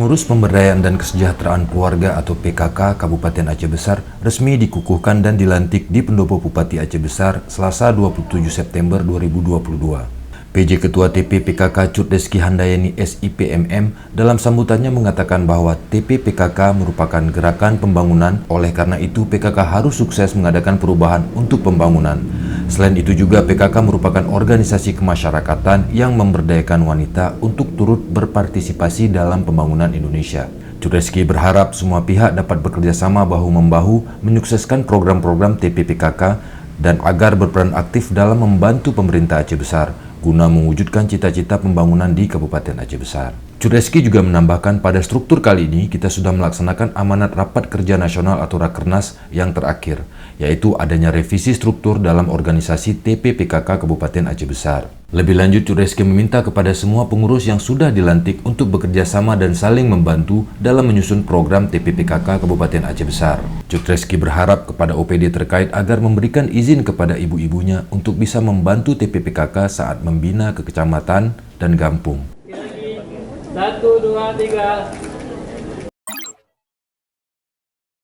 Pengurus Pemberdayaan dan Kesejahteraan Keluarga atau PKK Kabupaten Aceh Besar resmi dikukuhkan dan dilantik di Pendopo Bupati Aceh Besar Selasa 27 September 2022. PJ Ketua TP PKK Cut Reski Handayani SIPMM dalam sambutannya mengatakan bahwa TP PKK merupakan gerakan pembangunan, oleh karena itu PKK harus sukses mengadakan perubahan untuk pembangunan. Selain itu juga PKK merupakan organisasi kemasyarakatan yang memberdayakan wanita untuk turut berpartisipasi dalam pembangunan Indonesia. Cut Reski berharap semua pihak dapat bekerja sama bahu-membahu menyukseskan program-program TP PKK dan agar berperan aktif dalam membantu pemerintah Aceh Besar guna mewujudkan cita-cita pembangunan di Kabupaten Aceh Besar. Cut Reski juga menambahkan pada struktur kali ini kita sudah melaksanakan amanat Rapat Kerja Nasional atau Rakernas yang terakhir, yaitu adanya revisi struktur dalam organisasi TP PKK Kabupaten Aceh Besar. Lebih lanjut, Cut Reski meminta kepada semua pengurus yang sudah dilantik untuk bekerja sama dan saling membantu dalam menyusun program TP PKK Kabupaten Aceh Besar. Cut Reski berharap kepada OPD terkait agar memberikan izin kepada ibu-ibunya untuk bisa membantu TP PKK saat membina ke kecamatan dan kampung. 1, 2, 3.